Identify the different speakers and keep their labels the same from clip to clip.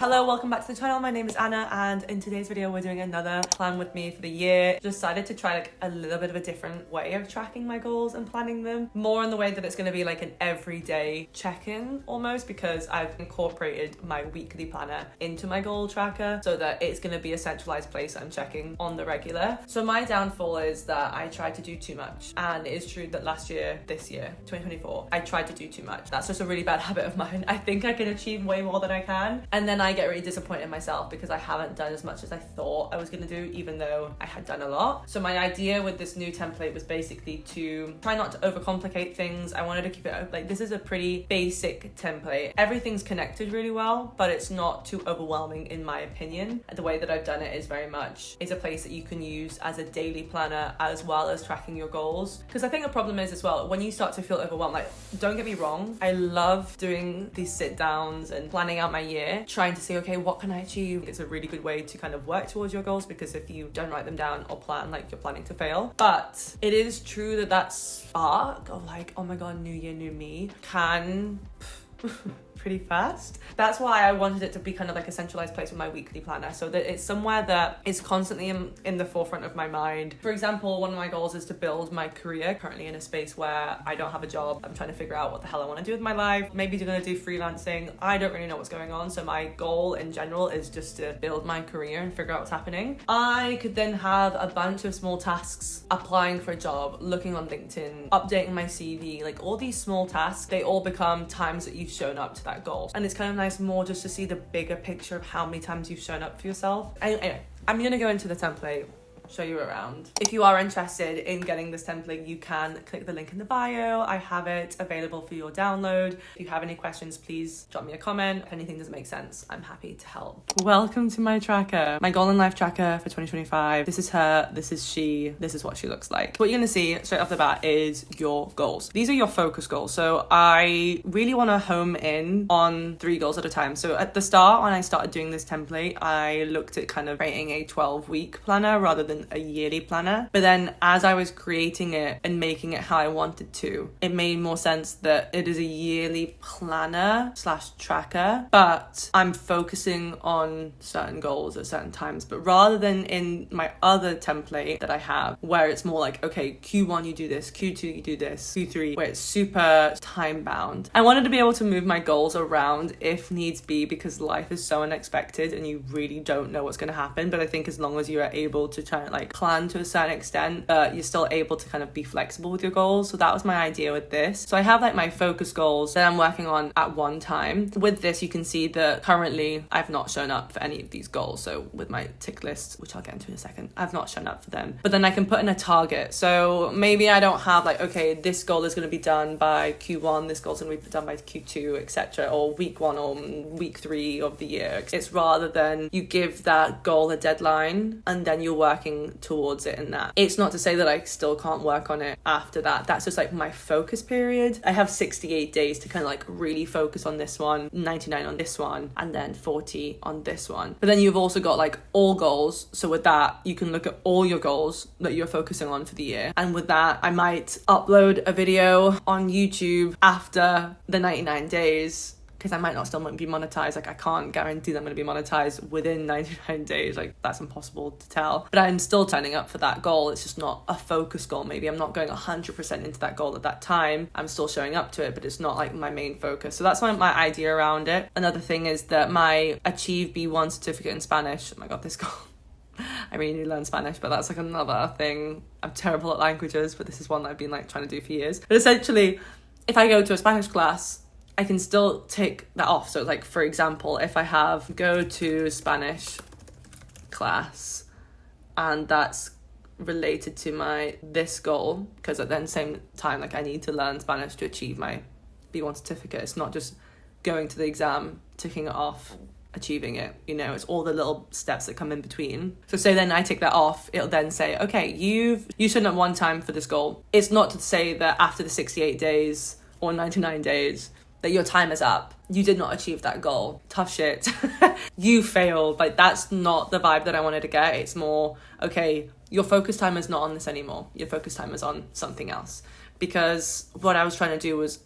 Speaker 1: Hello, welcome back to the channel. My name is Anna, and in today's video we're doing another plan with me for the year. Decided to try like a little bit of a different way of tracking my goals and planning them. More in the way that it's going to be like an everyday check-in almost, because I've incorporated my weekly planner into my goal tracker so that it's going to be a centralized place I'm checking on the regular. So my downfall is that I tried to do too much, and it is true that this year 2024 I tried to do too much. That's just a really bad habit of mine. I think I can achieve way more than I can, and then I get really disappointed in myself because I haven't done as much as I thought I was going to do, even though I had done a lot. So my idea with this new template was basically to try not to overcomplicate things. I wanted to keep it like, this is a pretty basic template. Everything's connected really well, but it's not too overwhelming in my opinion. The way that I've done it is very much a place that you can use as a daily planner as well as tracking your goals. Because I think the problem is as well, when you start to feel overwhelmed, like, don't get me wrong, I love doing these sit downs and planning out my year, trying to say, okay, what can I achieve? It's a really good way to kind of work towards your goals, because if you don't write them down or plan, like, you're planning to fail. But it is true that that spark of like, oh my god, new year, new me can pretty fast. That's why I wanted it to be kind of like a centralized place with my weekly planner, so that it's somewhere that is constantly in the forefront of my mind. For example, one of my goals is to build my career. Currently in a space where I don't have a job. I'm trying to figure out what the hell I want to do with my life. Maybe I'm gonna do freelancing. I don't really know what's going on. So my goal in general is just to build my career and figure out what's happening. I could then have a bunch of small tasks: applying for a job, looking on LinkedIn, updating my CV, like all these small tasks, they all become times that you've shown up to that goal. And it's kind of nice more just to see the bigger picture of how many times you've shown up for yourself. Anyway, I'm gonna go into the template, show you around. If you are interested in getting this template, you can click the link in the bio. I have it available for your download. If you have any questions, please drop me a comment. If anything doesn't make sense, I'm happy to help. Welcome to my tracker, my goal and life tracker for 2025. This is her, this is she, this is what she looks like. What you're gonna see straight off the bat is your goals. These are your focus goals. So I really wanna home in on 3 goals at a time. So at the start, when I started doing this template, I looked at kind of creating a 12-week planner rather than a yearly planner. But then as I was creating it and making it how I wanted to, it made more sense that it is a yearly planner / tracker, but I'm focusing on certain goals at certain times. But rather than in my other template that I have, where it's more like, okay, Q1 you do this, Q2 you do this, Q3, where it's super time bound. I wanted to be able to move my goals around if needs be, because life is so unexpected and you really don't know what's going to happen. But I think as long as you are able to try and like plan to a certain extent, you're still able to kind of be flexible with your goals. So that was my idea with this. So I have like my focus goals that I'm working on at one time. With this, you can see that currently I've not shown up for any of these goals. So with my tick list, which I'll get into in a second, I've not shown up for them. But then I can put in a target. So maybe I don't have like, okay, this goal is going to be done by Q1, this goal is going to be done by Q2, etc., or week 1 or week 3 of the year. It's rather than you give that goal a deadline and then you're working towards it in that. It's not to say that I still can't work on it after that. That's just like my focus period. I have 68 days to kind of like really focus on this one, 99 on this one, and then 40 on this one. But then you've also got like all goals. So with that, you can look at all your goals that you're focusing on for the year. And with that, I might upload a video on YouTube after the 99 days, because I might not still be monetized. Like, I can't guarantee that I'm going to be monetized within 99 days. Like, that's impossible to tell. But I'm still turning up for that goal. It's just not a focus goal. Maybe I'm not going 100% into that goal at that time. I'm still showing up to it, but it's not like my main focus. So that's my idea around it. Another thing is that my Achieve B1 certificate in Spanish, oh my god, this goal, I really need to learn Spanish, but that's like another thing. I'm terrible at languages, but this is one that I've been like trying to do for years. But essentially, if I go to a Spanish class, I can still take that off. So like, for example, if I have go to Spanish class and that's related to this goal, because at the same time, like, I need to learn Spanish to achieve my B1 certificate. It's not just going to the exam, ticking it off, achieving it, you know, it's all the little steps that come in between. So say then I take that off, it'll then say, okay, you should have one time for this goal. It's not to say that after the 68 days or 99 days that your time is up, you did not achieve that goal. Tough shit. You failed. Like, that's not the vibe that I wanted to get. It's more, okay, your focus time is not on this anymore. Your focus time is on something else. Because what I was trying to do was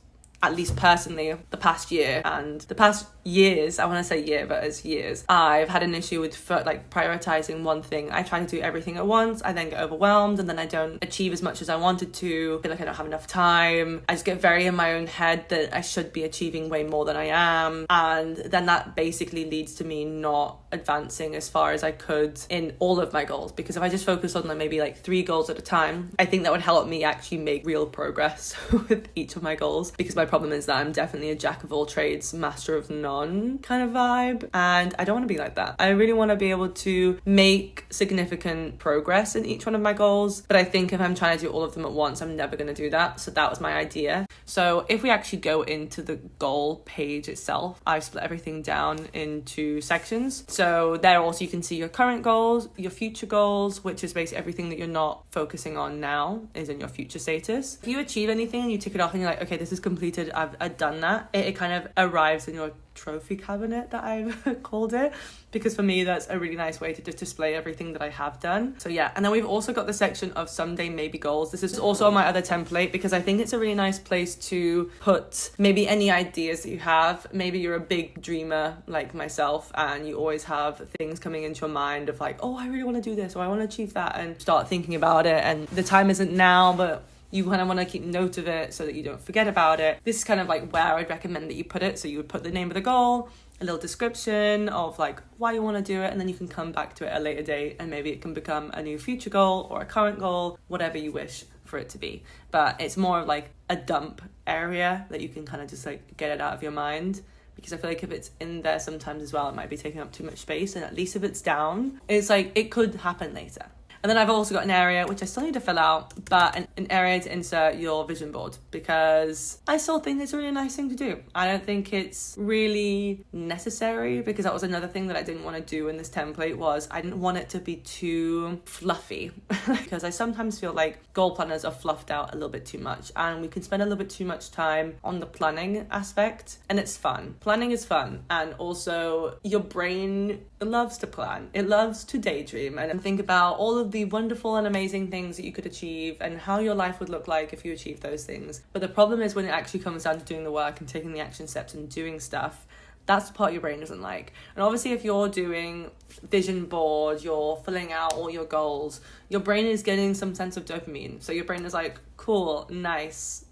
Speaker 1: at least personally, the past year and the past years, I want to say year, but it's years, I've had an issue with like prioritizing one thing. I try to do everything at once. I then get overwhelmed, and then I don't achieve as much as I wanted to. I feel like I don't have enough time. I just get very in my own head that I should be achieving way more than I am. And then that basically leads to me not advancing as far as I could in all of my goals. Because if I just focus on like maybe like 3 goals at a time, I think that would help me actually make real progress with each of my goals. Because my problem is that I'm definitely a jack of all trades, master of none kind of vibe, and I don't want to be like that. I really want to be able to make significant progress in each one of my goals, but I think if I'm trying to do all of them at once, I'm never going to do that. So that was my idea. So if we actually go into the goal page itself, I've split everything down into sections. So there also you can see your current goals, your future goals, which is basically everything that you're not focusing on now is in your future status. If you achieve anything and you tick it off and you're like, okay, this is completed, I've done that, it kind of arrives in your trophy cabinet that I've called it, because for me that's a really nice way to just display everything that I have done. So yeah, and then we've also got the section of someday maybe goals. This is also on my other template because I think it's a really nice place to put maybe any ideas that you have. Maybe you're a big dreamer like myself and you always have things coming into your mind of like, oh, I really want to do this, or I want to achieve that, and start thinking about it, and the time isn't now, but you kind of want to keep note of it so that you don't forget about it. This is kind of like where I'd recommend that you put it. So you would put the name of the goal, a little description of like why you want to do it, and then you can come back to it at a later date, and maybe it can become a new future goal or a current goal, whatever you wish for it to be. But it's more of like a dump area that you can kind of just like get it out of your mind, because I feel like if it's in there sometimes as well, it might be taking up too much space, and at least if it's down, it's like it could happen later. And then I've also got an area, which I still need to fill out, but an area to insert your vision board, because I still think it's a really nice thing to do. I don't think it's really necessary, because that was another thing that I didn't want to do in this template, was I didn't want it to be too fluffy, because I sometimes feel like goal planners are fluffed out a little bit too much, and we can spend a little bit too much time on the planning aspect, and it's fun. Planning is fun, and also your brain loves to plan. It loves to daydream and think about all of the wonderful and amazing things that you could achieve and how your life would look like if you achieved those things. But the problem is when it actually comes down to doing the work and taking the action steps and doing stuff, that's the part your brain doesn't like. And obviously if you're doing vision board, you're filling out all your goals, your brain is getting some sense of dopamine. So your brain is like, cool, nice,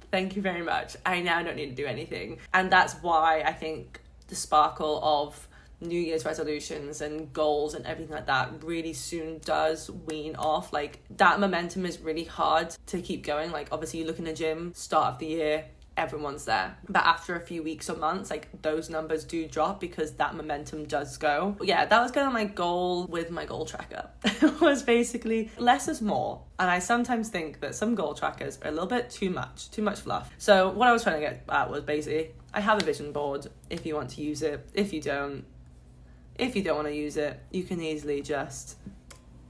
Speaker 1: thank you very much, I now don't need to do anything. And that's why I think the sparkle of New Year's resolutions and goals and everything like that really soon does wean off. Like that momentum is really hard to keep going. Like obviously you look in the gym, start of the year, everyone's there, but after a few weeks or months, like those numbers do drop because that momentum does go. But yeah, that was kind of my goal with my goal tracker. Was basically less is more, and I sometimes think that some goal trackers are a little bit too much fluff. So what I was trying to get at was basically I have a vision board if you want to use it. If you don't want to use it, you can easily just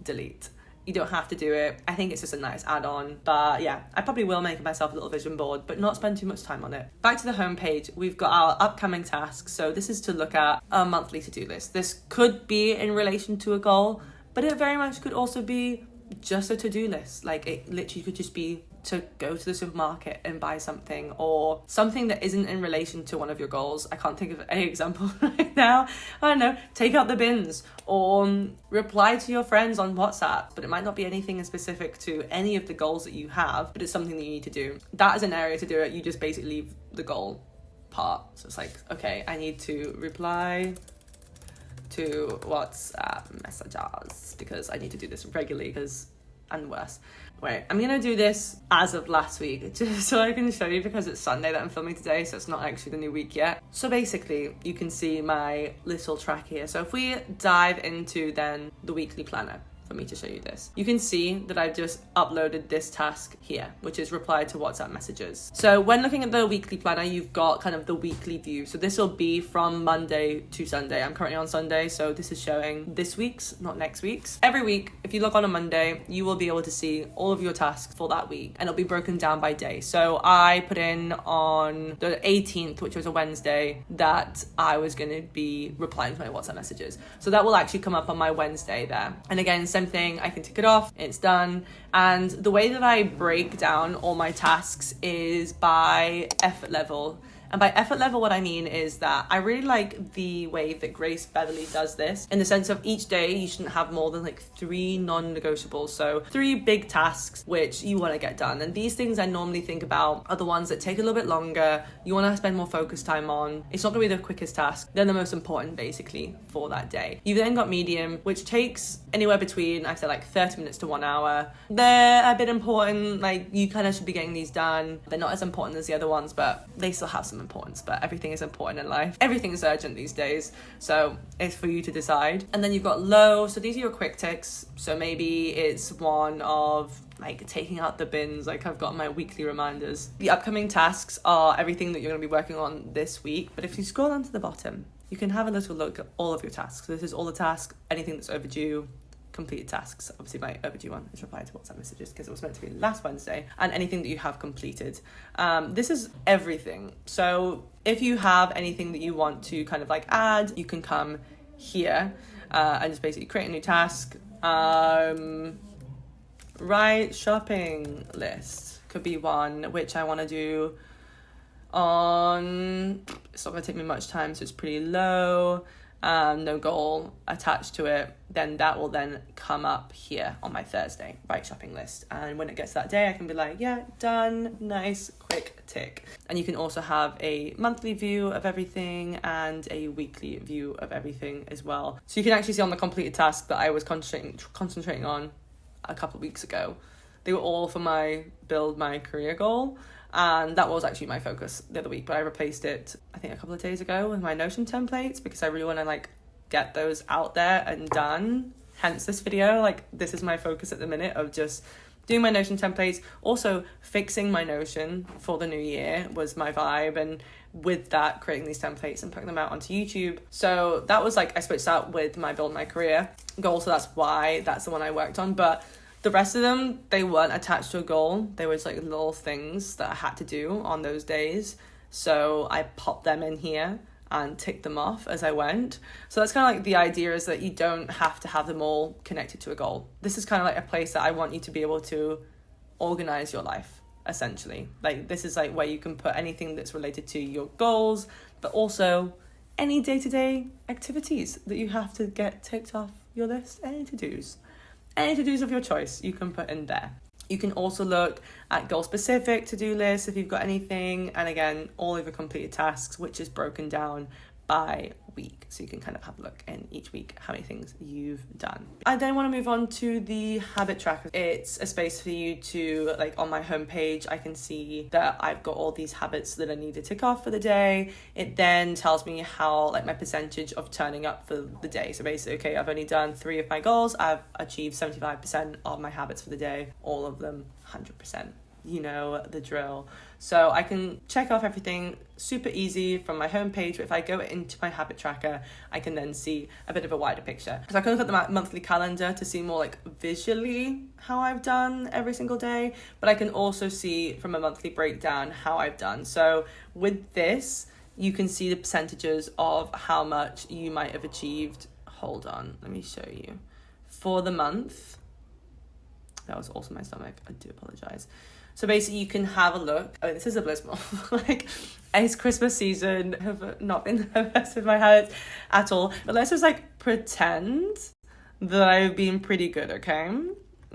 Speaker 1: delete. You don't have to do it. I think it's just a nice add-on. But yeah, I probably will make myself a little vision board, but not spend too much time on it. Back to the homepage, we've got our upcoming tasks. So this is to look at a monthly to-do list. This could be in relation to a goal, but it very much could also be just a to-do list. Like it literally could just be to go to the supermarket and buy something, or something that isn't in relation to one of your goals. I can't think of any example right now. I don't know, take out the bins, or reply to your friends on WhatsApp, but it might not be anything specific to any of the goals that you have, but it's something that you need to do. That is an area to do it. You just basically leave the goal part. So it's like, okay, I need to reply to WhatsApp messages because I need to do this regularly, and worse. Wait, I'm gonna do this as of last week, just so I can show you, because it's Sunday that I'm filming today, so it's not actually the new week yet. So basically, you can see my little track here. So if we dive into then the weekly planner, for me to show you this, you can see that I've just uploaded this task here, which is reply to WhatsApp messages. So when looking at the weekly planner, you've got kind of the weekly view. So this will be from Monday to Sunday. I'm currently on Sunday, so this is showing this week's, not next week's. Every week, if you look on a Monday, you will be able to see all of your tasks for that week, and it'll be broken down by day. So I put in on the 18th, which was a Wednesday, that I was going to be replying to my WhatsApp messages. So that will actually come up on my Wednesday there. And again, send same thing, I can tick it off, it's done. And the way that I break down all my tasks is by effort level. And by effort level, what I mean is that I really like the way that Grace Beverly does this, in the sense of each day you shouldn't have more than like 3 non-negotiables. So 3 big tasks which you want to get done. And these things I normally think about are the ones that take a little bit longer, you want to spend more focus time on. It's not going to be the quickest task. They're the most important basically for that day. You've then got medium, which takes anywhere between, I'd say, like 30 minutes to 1 hour. They're a bit important, like you kind of should be getting these done. They're not as important as the other ones, but they still have some importance. But everything is important in life. Everything is urgent these days, so it's for you to decide. And then you've got low, so these are your quick ticks. So maybe it's one of like taking out the bins, like I've got my weekly reminders. The upcoming tasks are everything that you're going to be working on this week, but if you scroll down to the bottom, you can have a little look at all of your tasks. So this is all the tasks, anything that's overdue, completed tasks. Obviously my overdue one is reply to WhatsApp messages because it was meant to be last Wednesday, and anything that you have completed. This is everything. So if you have anything that you want to kind of like add, you can come here and just basically create a new task. Write shopping list could be one, which I want to do on, it's not going to take me much time, so it's pretty low. No goal attached to it, then that will then come up here on my Thursday, right shopping list. And when it gets that day, I can be like, yeah, done, nice, quick tick. And you can also have a monthly view of everything and a weekly view of everything as well. So you can actually see on the completed task that I was concentrating on a couple of weeks ago, they were all for my build my career goal. And that was actually my focus the other week, but I replaced it, I think a couple of days ago, with my Notion templates, because I really want to like get those out there and done. Hence this video, like this is my focus at the minute, of just doing my Notion templates. Also fixing my Notion for the new year was my vibe, and with that creating these templates and putting them out onto YouTube. So that was like, I switched out with my build my career goal, so that's why that's the one I worked on. But the rest of them, they weren't attached to a goal. They were just like little things that I had to do on those days. So I popped them in here and ticked them off as I went. So that's kind of like the idea, is that you don't have to have them all connected to a goal. This is kind of like a place that I want you to be able to organize your life, essentially. Like this is like where you can put anything that's related to your goals, but also any day-to-day activities that you have to get ticked off your list, any to-dos. Any to-dos of your choice you can put in there. You can also look at goal-specific to-do lists if you've got anything. And again, all of your completed tasks, which is broken down by week. So you can kind of have a look in each week how many things you've done. I then want to move on to the habit tracker. It's a space for you to, like on my homepage, I can see that I've got all these habits that I need to tick off for the day. It then tells me how, like my percentage of turning up for the day. So basically, okay, I've only done 3 of my goals. I've achieved 75% of my habits for the day, all of them 100%. You know the drill. So I can check off everything super easy from my homepage, but if I go into my habit tracker, I can then see a bit of a wider picture. So I can look at the monthly calendar to see more like visually how I've done every single day, but I can also see from a monthly breakdown how I've done. So with this, you can see the percentages of how much you might have achieved. Hold on, let me show you. For the month, that was also my stomach, I do apologize. So basically you can have a look. Oh, this is a bliss like it's Christmas season. Have not been the best of my habits at all. But let's just like pretend that I've been pretty good, okay?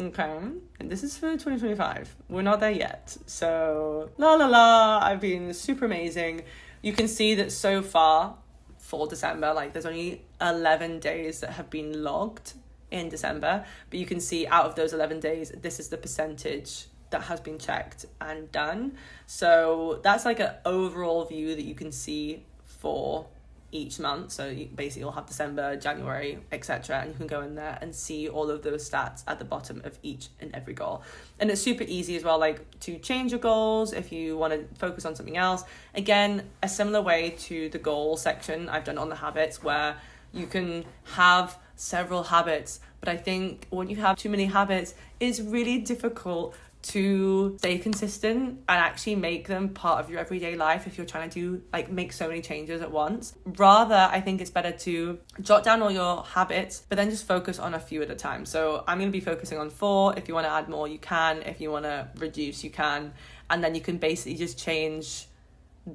Speaker 1: Okay. And this is for 2025. We're not there yet. So I've been super amazing. You can see that so far for December, like there's only 11 days that have been logged in December. But you can see out of those 11 days, this is the percentage that has been checked and done. So that's like an overall view that you can see for each month. So you basically you'll have December, January, etc., and you can go in there and see all of those stats at the bottom of each and every goal. And it's super easy as well, like to change your goals if you want to focus on something else. Again, a similar way to the goal section I've done on the habits, where you can have several habits, but I think when you have too many habits, it's really difficult to stay consistent and actually make them part of your everyday life if you're trying to do like make so many changes at once. Rather, I think it's better to jot down all your habits, but then just focus on a few at a time. So I'm going to be focusing on 4. If you want to add more, you can. If you want to reduce, you can. And then you can basically just change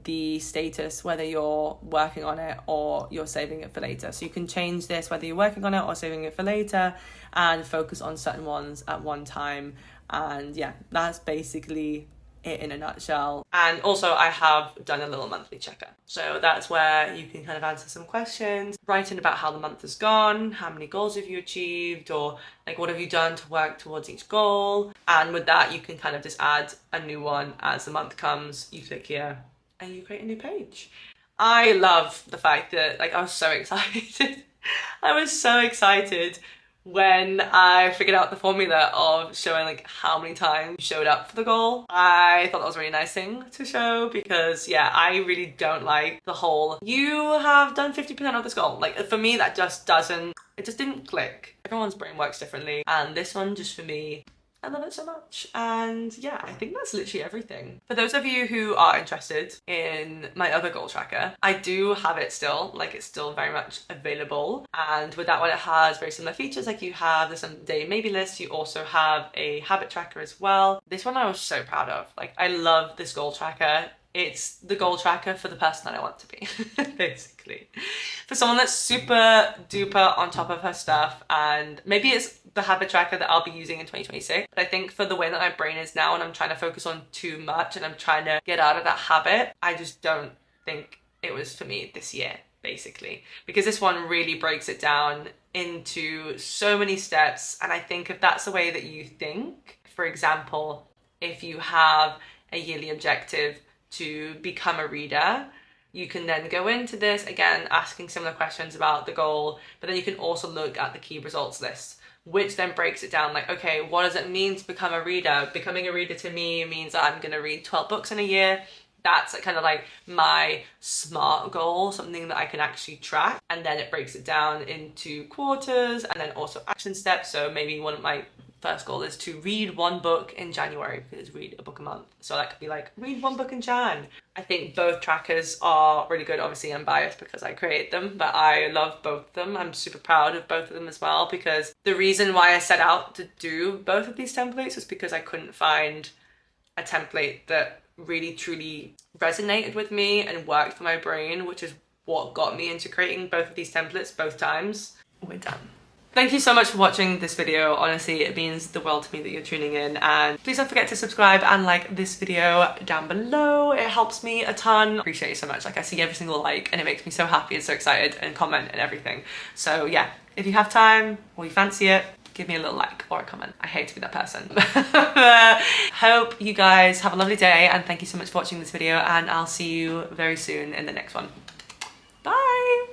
Speaker 1: the status, whether you're working on it or you're saving it for later. So you can change this whether you're working on it or saving it for later, and focus on certain ones at one time. And yeah, that's basically it in a nutshell. And also I have done a little monthly checker. So that's where you can kind of answer some questions, write in about how the month has gone, how many goals have you achieved, or like what have you done to work towards each goal. And with that, you can kind of just add a new one as the month comes. You click here and you create a new page. I love the fact that like I was so excited. I was so excited when I figured out the formula of showing like how many times you showed up for the goal. I thought that was a really nice thing to show, because yeah, I really don't like the whole you have done 50% of this goal. Like for me, that just didn't click. Everyone's brain works differently, and this one just for me, I love it so much. And yeah, I think that's literally everything. For those of you who are interested in my other goal tracker, I do have it still, like it's still very much available. And with that one, it has very similar features. Like you have the someday maybe list, you also have a habit tracker as well. This one I was so proud of. Like I love this goal tracker. It's the goal tracker for the person that I want to be, basically. For someone that's super duper on top of her stuff, and maybe it's the habit tracker that I'll be using in 2026. But I think for the way that my brain is now, and I'm trying to focus on too much and I'm trying to get out of that habit, I just don't think it was for me this year, basically. Because this one really breaks it down into so many steps. And I think if that's the way that you think, for example, if you have a yearly objective to become a reader, you can then go into this, again, asking similar questions about the goal, but then you can also look at the key results list, which then breaks it down like, okay, what does it mean to become a reader? Becoming a reader to me means that I'm going to read 12 books in a year. That's kind of like my SMART goal, something that I can actually track. And then it breaks it down into quarters and then also action steps. So maybe one of my first goal is to read 1 book in January, because read a book a month. So that could be like, read 1 book in Jan. I think both trackers are really good. Obviously I'm biased because I create them, but I love both of them. I'm super proud of both of them as well, because the reason why I set out to do both of these templates was because I couldn't find a template that really truly resonated with me and worked for my brain, which is what got me into creating both of these templates both times. We're done. Thank you so much for watching this video. Honestly, it means the world to me that you're tuning in, and please don't forget to subscribe and like this video down below. It helps me a ton. Appreciate you so much. Like I see every single like and it makes me so happy and so excited, and comment and everything. So yeah, if you have time or you fancy it, give me a little like or a comment. I hate to be that person. Hope you guys have a lovely day, and thank you so much for watching this video, and I'll see you very soon in the next one. Bye!